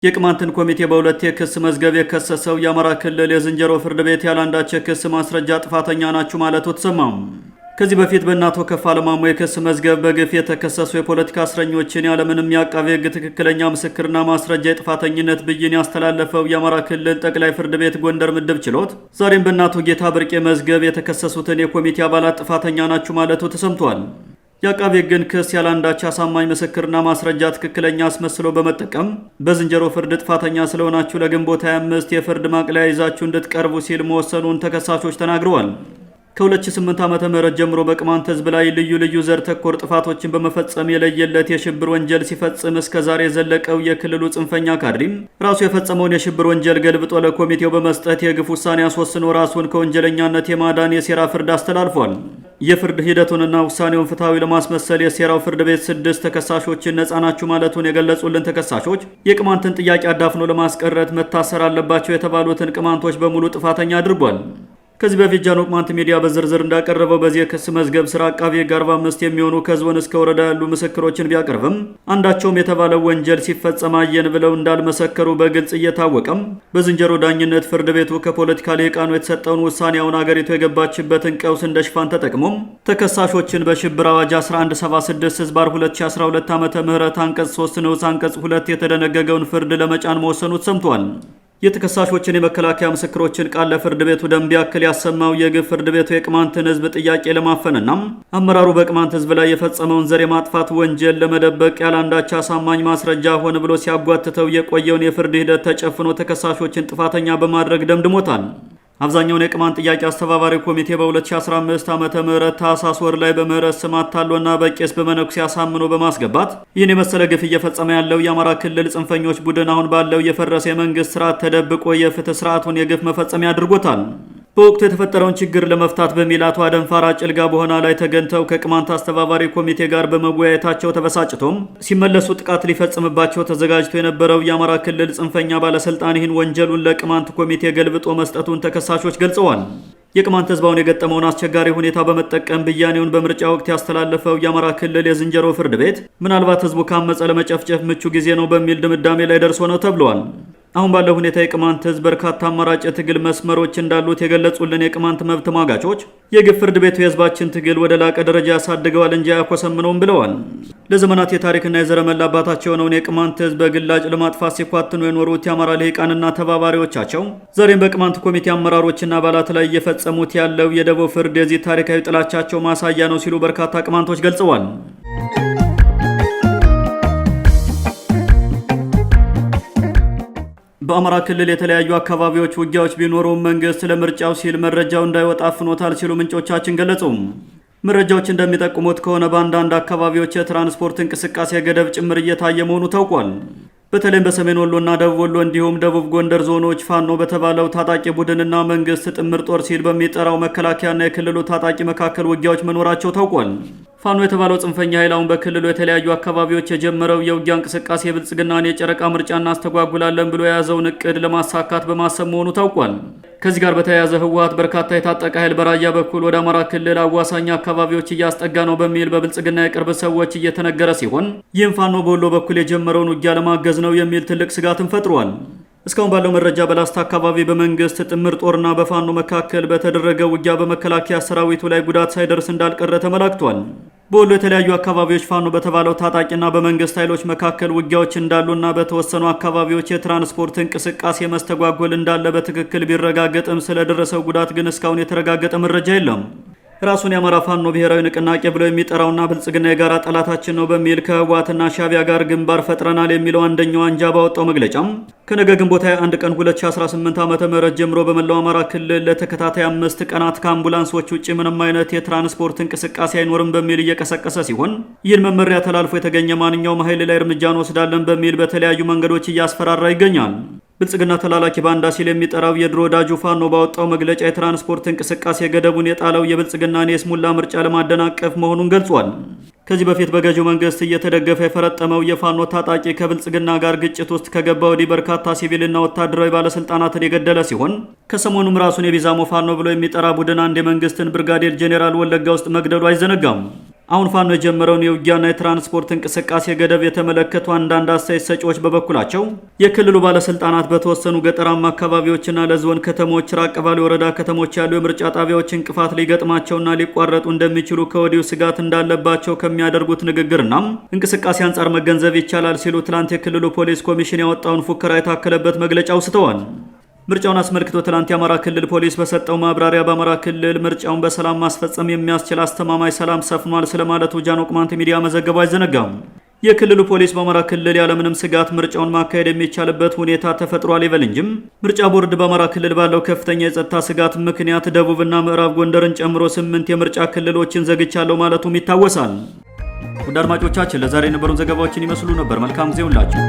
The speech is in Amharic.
የቅማንትን ኮሚቴ በሁለት የክስ መዝገብ የከሰሰው የአማራ ክልል የዝንጀሮ ፍርድ ቤት ያላንዳች የክስ ማስረጃ ጥፋተኛ ናችሁ ማለቱ ተሰማም። ከዚህ በፊት በእናቶ ከፋለ ማሞ የክስ መዝገብ በግፍ የተከሰሱ የፖለቲካ እስረኞችን ያለምንም የአቃቤ ሕግ ትክክለኛ ምስክርና ማስረጃ የጥፋተኝነት ብይን ያስተላለፈው የአማራ ክልል ጠቅላይ ፍርድ ቤት ጎንደር ምድብ ችሎት ዛሬም በእናቶ ጌታ ብርቄ መዝገብ የተከሰሱትን የኮሚቴ አባላት ጥፋተኛ ናችሁ ማለቱ ተሰምቷል። የአቃቤ ሕግን ክስ ያላንዳች አሳማኝ ምስክርና ማስረጃ ትክክለኛ አስመስሎ በመጠቀም በዝንጀሮ ፍርድ ጥፋተኛ ስለሆናችሁ ለግንቦት 25 የፍርድ ማቅለያ ይዛችሁ እንድትቀርቡ ሲል መወሰኑን ተከሳሾች ተናግረዋል። ከ2008 ዓ.ም ጀምሮ በቅማንት ሕዝብ ላይ ልዩ ልዩ ዘር ተኮር ጥፋቶችን በመፈጸም የለየለት የሽብር ወንጀል ሲፈጽም እስከ ዛሬ የዘለቀው የክልሉ ጽንፈኛ ካድሪም ራሱ የፈጸመውን የሽብር ወንጀል ገልብጦ ለኮሚቴው በመስጠት የግፍ ውሳኔ አስወስኖ ራሱን ከወንጀለኛነት የማዳን የሴራ ፍርድ አስተላልፏል። የፍርድ ሂደቱንና ውሳኔውን ፍትሐዊ ለማስመሰል የሴራው ፍርድ ቤት 6 ተከሳሾችን ነፃ ናችሁ ማለቱን የገለጹልን ተከሳሾች የቅማንትን ጥያቄ አዳፍኖ ለማስቀረት መታሰር አለባቸው የተባሉትን ቅማንቶች በሙሉ ጥፋተኛ አድርጓል። ከዚህ በፊት ጃኖ ቅማንት ሚዲያ በዝርዝር እንዳቀረበው በዚህ የክስ መዝገብ ስራ አቃቤ ሕግ 45 የሚሆኑ ከዞን እስከ ወረዳ ያሉ ምስክሮችን ቢያቀርብም አንዳቸውም የተባለው ወንጀል ሲፈጸም አየን ብለው እንዳልመሰከሩ በግልጽ እየታወቀም በዝንጀሮ ዳኝነት ፍርድ ቤቱ ከፖለቲካ ልሂቃኑ የተሰጠውን ውሳኔውን አገሪቱ የገባችበትን ቀውስ እንደ ሽፋን ተጠቅሞም ተከሳሾችን በሽብር አዋጅ 1176/2012 ዓመተ ምህረት አንቀጽ 3 ንዑስ አንቀጽ 2 የተደነገገውን ፍርድ ለመጫን መወሰኑ ተሰምቷል። የተከሳሾችን የመከላከያ ምስክሮችን ቃል ለፍርድ ቤቱ ደንብ ያክል ያሰማው የግፍ ፍርድ ቤቱ የቅማንትን ሕዝብ ጥያቄ ለማፈንና አመራሩ በቅማንት ሕዝብ ላይ የፈጸመውን ዘር የማጥፋት ወንጀል ለመደበቅ ያላንዳች አሳማኝ ማስረጃ ሆነ ብሎ ሲያጓትተው የቆየውን የፍርድ ሂደት ተጨፍኖ ተከሳሾችን ጥፋተኛ በማድረግ ደምድሞታል። አብዛኛውን የቅማንት ጥያቄ አስተባባሪ ኮሚቴ በ2015 ዓመተ ምህረት ታህሳስ ወር ላይ በምህረት ስም አታሎና በቄስ በመነኩሴ አሳምኖ በማስገባት ይህን የመሰለ ግፍ እየፈጸመ ያለው የአማራ ክልል ጽንፈኞች ቡድን አሁን ባለው የፈረሰ የመንግስት ስርዓት ተደብቆ የፍትህ ስርዓቱን የግፍ መፈጸሚያ አድርጎታል። በወቅቱ የተፈጠረውን ችግር ለመፍታት በሚል አቶ አደንፋራ ጭልጋ በሆና ላይ ተገኝተው ከቅማንት አስተባባሪ ኮሚቴ ጋር በመወያየታቸው ተበሳጭቶም ሲመለሱ ጥቃት ሊፈጽምባቸው ተዘጋጅቶ የነበረው የአማራ ክልል ጽንፈኛ ባለስልጣን ይህን ወንጀሉን ለቅማንት ኮሚቴ ገልብጦ መስጠቱን ተከሳሾች ገልጸዋል። የቅማንት ህዝባውን የገጠመውን አስቸጋሪ ሁኔታ በመጠቀም ብያኔውን በምርጫ ወቅት ያስተላለፈው የአማራ ክልል የዝንጀሮ ፍርድ ቤት ምናልባት ህዝቡ ካመፀ ለመጨፍጨፍ ምቹ ጊዜ ነው በሚል ድምዳሜ ላይ ደርሶ ነው ተብሏል። አሁን ባለው ሁኔታ የቅማንት ህዝብ በርካታ አማራጭ የትግል መስመሮች እንዳሉት የገለጹልን የቅማንት መብት ተሟጋቾች የግፍ ፍርድ ቤቱ የህዝባችን ትግል ወደ ላቀ ደረጃ ያሳድገዋል እንጂ አያኮሰምነውም ብለዋል። ለዘመናት የታሪክና የዘረመል አባታቸው የሆነውን የቅማንት ህዝብ በግላጭ ለማጥፋት ሲኳትኑ የኖሩት የአማራ ልሂቃንና ተባባሪዎቻቸው ዛሬም በቅማንት ኮሚቴ አመራሮችና አባላት ላይ እየፈጸሙት ያለው የደቦ ፍርድ የዚህ ታሪካዊ ጥላቻቸው ማሳያ ነው ሲሉ በርካታ ቅማንቶች ገልጸዋል። በአማራ ክልል የተለያዩ አካባቢዎች ውጊያዎች ቢኖሩም መንግስት ለምርጫው ሲል መረጃው እንዳይወጣ አፍኖታል ሲሉ ምንጮቻችን ገለጹ። መረጃዎች እንደሚጠቁሙት ከሆነ በአንዳንድ አካባቢዎች የትራንስፖርት እንቅስቃሴ ገደብ ጭምር እየታየ መሆኑ ታውቋል። በተለይም በሰሜን ወሎና ደቡብ ወሎ እንዲሁም ደቡብ ጎንደር ዞኖች ፋኖ በተባለው ታጣቂ ቡድንና መንግስት ጥምር ጦር ሲል በሚጠራው መከላከያና የክልሉ ታጣቂ መካከል ውጊያዎች መኖራቸው ታውቋል። ፋኖ የተባለው ጽንፈኛ ኃይል አሁን በክልሉ የተለያዩ አካባቢዎች የጀመረው የውጊያ እንቅስቃሴ ብልጽግናን የጨረቃ ምርጫ እናስተጓጉላለን ብሎ የያዘውን እቅድ ለማሳካት በማሰብ መሆኑ ታውቋል። ከዚህ ጋር በተያያዘ ህወሓት በርካታ የታጠቀ ኃይል በራያ በኩል ወደ አማራ ክልል አዋሳኝ አካባቢዎች እያስጠጋ ነው በሚል በብልጽግና የቅርብ ሰዎች እየተነገረ ሲሆን ይህም ፋኖ በወሎ በኩል የጀመረውን ውጊያ ለማገዝ ነው የሚል ትልቅ ስጋትን ፈጥሯል። እስካሁን ባለው መረጃ በላስታ አካባቢ በመንግስት ጥምር ጦርና በፋኖ መካከል በተደረገ ውጊያ በመከላከያ ሰራዊቱ ላይ ጉዳት ሳይደርስ እንዳልቀረ ተመላክቷል። በወሎ የተለያዩ አካባቢዎች ፋኖ በተባለው ታጣቂና በመንግስት ኃይሎች መካከል ውጊያዎች እንዳሉና በተወሰኑ አካባቢዎች የትራንስፖርት እንቅስቃሴ መስተጓጎል እንዳለ በትክክል ቢረጋገጥም ስለደረሰው ጉዳት ግን እስካሁን የተረጋገጠ መረጃ የለም። ራሱን የአማራ ፋኖ ብሔራዊ ንቅናቄ ብለው የሚጠራውና ብልጽግና የጋራ ጠላታችን ነው በሚል ከህወሓትና ሻዕቢያ ጋር ግንባር ፈጥረናል የሚለው አንደኛው አንጃ ባወጣው መግለጫም ከነገ ግንቦት 21 ቀን 2018 ዓ.ም ጀምሮ በመላው አማራ ክልል ለተከታታይ 5 ቀናት ከአምቡላንሶች ውጭ ምንም አይነት የትራንስፖርት እንቅስቃሴ አይኖርም በሚል እየቀሰቀሰ ሲሆን ይህን መመሪያ ተላልፎ የተገኘ ማንኛውም ኃይል ላይ እርምጃ እንወስዳለን በሚል በተለያዩ መንገዶች እያስፈራራ ይገኛል። ብልጽግና ተላላኪ ባንዳ ሲል የሚጠራው የድሮ ወዳጁ ፋኖ ባወጣው መግለጫ የትራንስፖርት እንቅስቃሴ ገደቡን የጣለው የብልጽግናን የስሙላ ምርጫ ለማደናቀፍ መሆኑን ገልጿል። ከዚህ በፊት በገዢው መንግስት እየተደገፈ የፈረጠመው የፋኖ ታጣቂ ከብልጽግና ጋር ግጭት ውስጥ ከገባ ወዲህ በርካታ ሲቪልና ወታደራዊ ባለስልጣናትን የገደለ ሲሆን ከሰሞኑም ራሱን የቢዛሞ ፋኖ ብሎ የሚጠራ ቡድን አንድ የመንግስትን ብርጋዴር ጄኔራል ወለጋ ውስጥ መግደሉ አይዘነጋም። አሁን ፋኖ የጀመረውን የውጊያና የትራንስፖርት እንቅስቃሴ ገደብ የተመለከቱ አንዳንድ አስተያየት ሰጪዎች በበኩላቸው የክልሉ ባለስልጣናት በተወሰኑ ገጠራማ አካባቢዎችና ለዞን ከተሞች ራቅ ባሉ የወረዳ ከተሞች ያሉ የምርጫ ጣቢያዎች እንቅፋት ሊገጥማቸውና ሊቋረጡ እንደሚችሉ ከወዲሁ ስጋት እንዳለባቸው ከሚያደርጉት ንግግርና እንቅስቃሴ አንጻር መገንዘብ ይቻላል ሲሉ ትላንት የክልሉ ፖሊስ ኮሚሽን ያወጣውን ፉከራ የታከለበት መግለጫ አውስተዋል። ምርጫውን አስመልክቶ ትላንት የአማራ ክልል ፖሊስ በሰጠው ማብራሪያ በአማራ ክልል ምርጫውን በሰላም ማስፈጸም የሚያስችል አስተማማኝ ሰላም ሰፍኗል ስለማለቱ ጃኖ ቅማንት ሚዲያ መዘገቡ አይዘነጋም። የክልሉ ፖሊስ በአማራ ክልል ያለምንም ስጋት ምርጫውን ማካሄድ የሚቻልበት ሁኔታ ተፈጥሯል ይበል እንጂም ምርጫ ቦርድ በአማራ ክልል ባለው ከፍተኛ የጸጥታ ስጋት ምክንያት ደቡብና ምዕራብ ጎንደርን ጨምሮ 8 የምርጫ ክልሎችን ዘግቻለሁ ማለቱም ይታወሳል። ውድ አድማጮቻችን ለዛሬ የነበሩን ዘገባዎችን ይመስሉ ነበር። መልካም ጊዜ ሁላችሁ